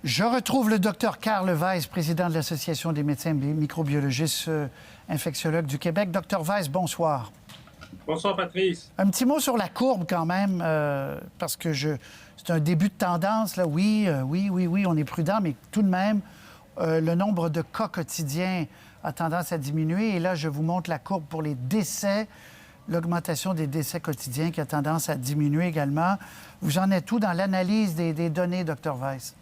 Je retrouve le Dr Carl Weiss, président de l'Association des médecins microbiologistes infectiologues du Québec. Dr Weiss, bonsoir. Bonsoir, Patrice. Un petit mot sur la courbe quand même, parce que c'est un début de tendance. Là. Oui, on est prudent, mais tout de même, le nombre de cas quotidiens a tendance à diminuer. Et là, je vous montre la courbe pour les décès, l'augmentation des décès quotidiens qui a tendance à diminuer également. Vous en êtes où dans l'analyse des données, Dr Weiss?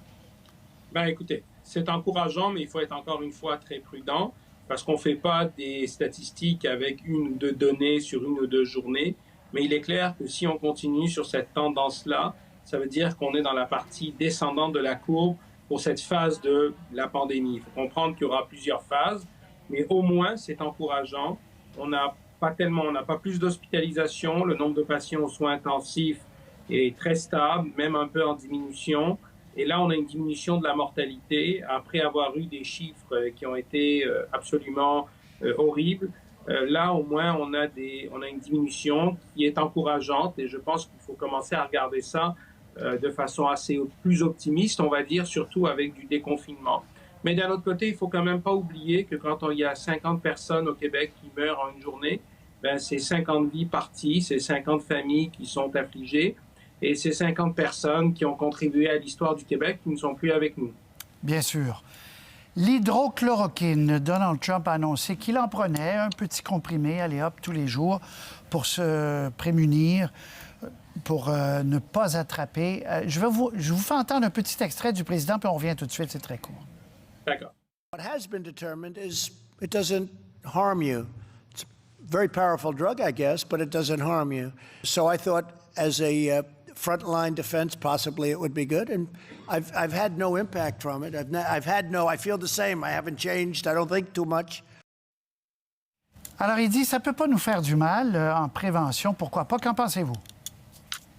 Bien, écoutez, c'est encourageant, mais il faut être encore une fois très prudent parce qu'on ne fait pas des statistiques avec une ou deux données sur une ou deux journées. Mais il est clair que si on continue sur cette tendance-là, ça veut dire qu'on est dans la partie descendante de la courbe pour cette phase de la pandémie. Il faut comprendre qu'il y aura plusieurs phases, mais au moins, c'est encourageant. On n'a pas plus d'hospitalisation. Le nombre de patients aux soins intensifs est très stable, même un peu en diminution. Et là, on a une diminution de la mortalité après avoir eu des chiffres qui ont été absolument horribles. Là, au moins, on a une diminution qui est encourageante et je pense qu'il faut commencer à regarder ça de façon assez plus optimiste, on va dire, surtout avec du déconfinement. Mais d'un autre côté, il ne faut quand même pas oublier que quand il y a 50 personnes au Québec qui meurent en une journée, ben, c'est 50 vies parties, c'est 50 familles qui sont affligées. Et c'est 50 personnes qui ont contribué à l'histoire du Québec qui ne sont plus avec nous. Bien sûr. L'hydrochloroquine, Donald Trump a annoncé qu'il en prenait un petit comprimé, allez hop, tous les jours, pour se prémunir, pour ne pas attraper. Je vous fais entendre un petit extrait du président, puis on revient tout de suite, c'est très court. D'accord. What has been determined is it doesn't harm you. It's a very powerful drug, I guess, but it doesn't harm you. So I thought as a frontline defense, possibly it would be good. And I've had no impact from it. I feel the same. I haven't changed. I don't think too much. Alors, il dit, ça ne peut pas nous faire du mal en prévention. Pourquoi pas? Qu'en pensez-vous?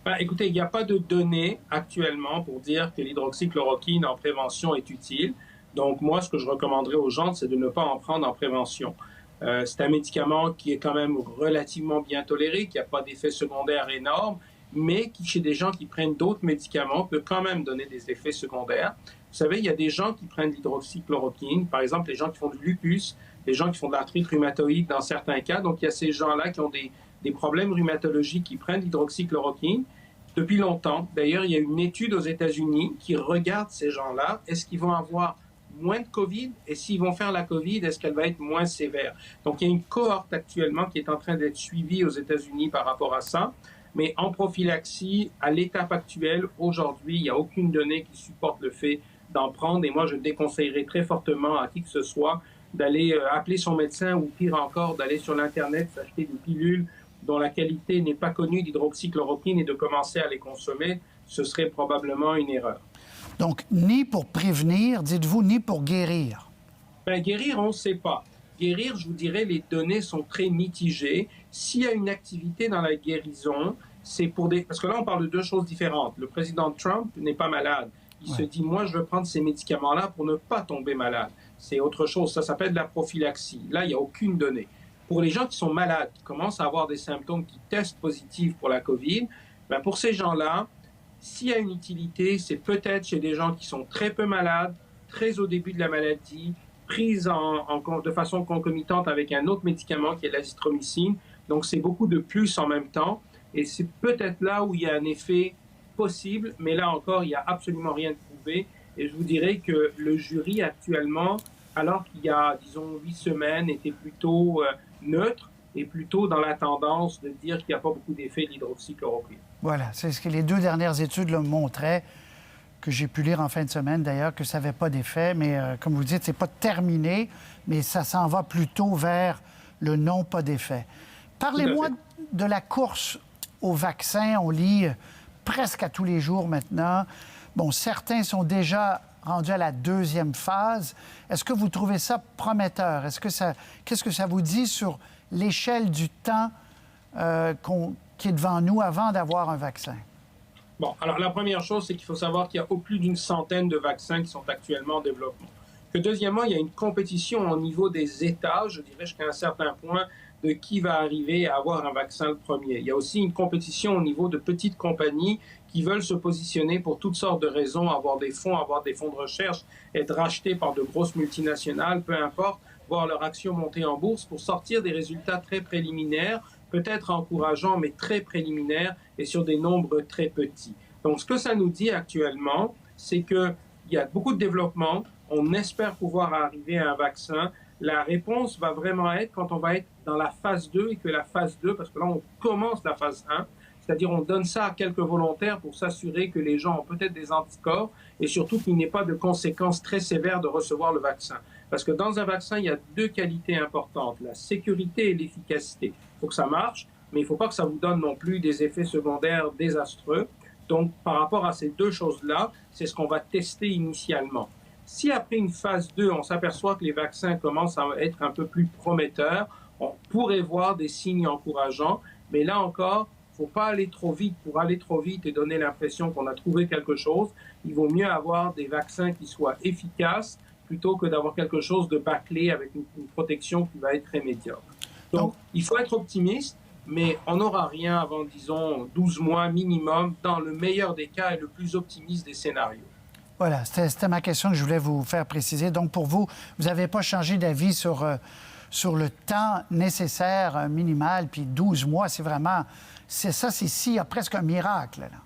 Ben, écoutez, il n'y a pas de données actuellement pour dire que l'hydroxychloroquine en prévention est utile. Donc, moi, ce que je recommanderais aux gens, c'est de ne pas en prendre en prévention. C'est un médicament qui est quand même relativement bien toléré, qui n'a pas d'effets secondaires énormes, mais qui, chez des gens qui prennent d'autres médicaments, peut quand même donner des effets secondaires. Vous savez, il y a des gens qui prennent l'hydroxychloroquine, par exemple les gens qui font du lupus, les gens qui font de l'arthrite rhumatoïde dans certains cas. Donc, il y a ces gens-là qui ont des problèmes rhumatologiques qui prennent l'hydroxychloroquine depuis longtemps. D'ailleurs, il y a une étude aux États-Unis qui regarde ces gens-là. Est-ce qu'ils vont avoir moins de COVID? Et s'ils vont faire la COVID, est-ce qu'elle va être moins sévère? Donc, il y a une cohorte actuellement qui est en train d'être suivie aux États-Unis par rapport à ça. Mais en prophylaxie, à l'étape actuelle, aujourd'hui, il n'y a aucune donnée qui supporte le fait d'en prendre. Et moi, je déconseillerais très fortement à qui que ce soit d'aller appeler son médecin ou pire encore, d'aller sur l'Internet, s'acheter des pilules dont la qualité n'est pas connue d'hydroxychloroquine et de commencer à les consommer. Ce serait probablement une erreur. Donc, ni pour prévenir, dites-vous, ni pour guérir. Bien, guérir, on ne sait pas. Guérir, je vous dirais, les données sont très mitigées. S'il y a une activité dans la guérison, c'est pour des... Parce que là, on parle de deux choses différentes. Le président Trump n'est pas malade. Il se dit, moi, je veux prendre ces médicaments-là pour ne pas tomber malade. C'est autre chose. Ça s'appelle de la prophylaxie. Là, il n'y a aucune donnée. Pour les gens qui sont malades, qui commencent à avoir des symptômes qui testent positifs pour la COVID, ben pour ces gens-là, s'il y a une utilité, c'est peut-être chez des gens qui sont très peu malades, très au début de la maladie, prise de façon concomitante avec un autre médicament qui est l'azithromycine. Donc, c'est beaucoup de plus en même temps. Et c'est peut-être là où il y a un effet possible, mais là encore, il n'y a absolument rien de prouvé. Et je vous dirais que le jury actuellement, alors qu'il y a, disons, 8 semaines, était plutôt neutre et plutôt dans la tendance de dire qu'il n'y a pas beaucoup d'effet de l'hydroxychloroquine. Voilà, c'est ce que les deux dernières études le montraient, que j'ai pu lire en fin de semaine d'ailleurs, que ça n'avait pas d'effet. Mais comme vous dites, ce n'est pas terminé, mais ça s'en va plutôt vers le non pas d'effet. Parlez-moi de la course au vaccin. On lit presque à tous les jours maintenant. Bon, certains sont déjà rendus à la deuxième phase. Est-ce que vous trouvez ça prometteur? Qu'est-ce que ça vous dit sur l'échelle du temps qui est devant nous avant d'avoir un vaccin? Bon, alors la première chose, c'est qu'il faut savoir qu'il y a au plus d'une centaine de vaccins qui sont actuellement en développement. Que deuxièmement, il y a une compétition au niveau des États, je dirais jusqu'à un certain point, de qui va arriver à avoir un vaccin le premier. Il y a aussi une compétition au niveau de petites compagnies qui veulent se positionner pour toutes sortes de raisons, avoir des fonds de recherche, être rachetés par de grosses multinationales, peu importe, voir leur action monter en bourse pour sortir des résultats très préliminaires, peut-être encourageants, mais très préliminaires et sur des nombres très petits. Donc, ce que ça nous dit actuellement, c'est qu'il y a beaucoup de développement. On espère pouvoir arriver à un vaccin. La réponse va vraiment être quand on va être dans la phase 2 et que la phase 2, parce que là, on commence la phase 1, c'est-à-dire on donne ça à quelques volontaires pour s'assurer que les gens ont peut-être des anticorps et surtout qu'il n'y ait pas de conséquences très sévères de recevoir le vaccin. Parce que dans un vaccin, il y a deux qualités importantes, la sécurité et l'efficacité. Il faut que ça marche, mais il ne faut pas que ça vous donne non plus des effets secondaires désastreux. Donc, par rapport à ces deux choses-là, c'est ce qu'on va tester initialement. Si après une phase 2, on s'aperçoit que les vaccins commencent à être un peu plus prometteurs, on pourrait voir des signes encourageants, mais là encore, il ne faut pas aller trop vite. Pour aller trop vite et donner l'impression qu'on a trouvé quelque chose, il vaut mieux avoir des vaccins qui soient efficaces plutôt que d'avoir quelque chose de bâclé avec une protection qui va être très médiocre. Donc, il faut être optimiste, mais on n'aura rien avant, disons, 12 mois minimum, dans le meilleur des cas et le plus optimiste des scénarios. Voilà, c'était ma question que je voulais vous faire préciser. Donc, pour vous, vous n'avez pas changé d'avis sur le temps nécessaire minimal, puis 12 mois, c'est vraiment... C'est il y a presque un miracle, là.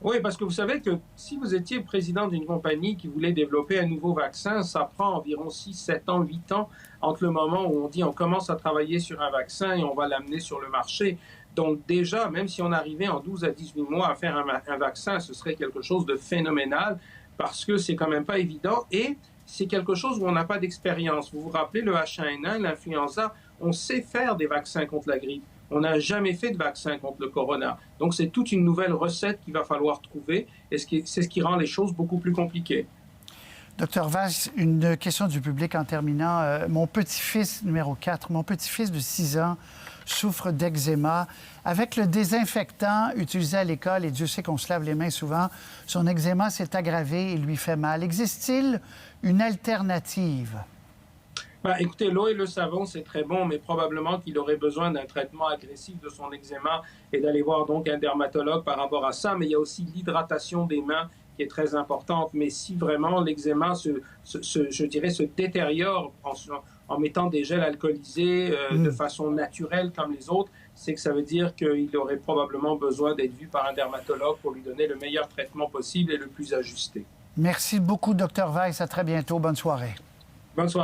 Oui, parce que vous savez que si vous étiez président d'une compagnie qui voulait développer un nouveau vaccin, ça prend environ 6, 7 ans, 8 ans entre le moment où on dit on commence à travailler sur un vaccin et on va l'amener sur le marché. Donc déjà, même si on arrivait en 12 à 18 mois à faire un vaccin, ce serait quelque chose de phénoménal parce que c'est quand même pas évident et c'est quelque chose où on n'a pas d'expérience. Vous vous rappelez le H1N1, l'influenza, on sait faire des vaccins contre la grippe. On n'a jamais fait de vaccin contre le corona. Donc, c'est toute une nouvelle recette qu'il va falloir trouver et c'est ce qui rend les choses beaucoup plus compliquées. Docteur Weiss, une question du public en terminant. Mon petit-fils, numéro 4, mon petit-fils de 6 ans souffre d'eczéma. Avec le désinfectant utilisé à l'école, et Dieu sait qu'on se lave les mains souvent, son eczéma s'est aggravé et lui fait mal. Existe-t-il une alternative? Écoutez, l'eau et le savon, c'est très bon, mais probablement qu'il aurait besoin d'un traitement agressif de son eczéma et d'aller voir donc un dermatologue par rapport à ça. Mais il y a aussi l'hydratation des mains qui est très importante. Mais si vraiment l'eczéma se détériore en mettant des gels alcoolisés de façon naturelle comme les autres, c'est que ça veut dire qu'il aurait probablement besoin d'être vu par un dermatologue pour lui donner le meilleur traitement possible et le plus ajusté. Merci beaucoup, Dr. Weiss. À très bientôt. Bonne soirée. Bonne soirée.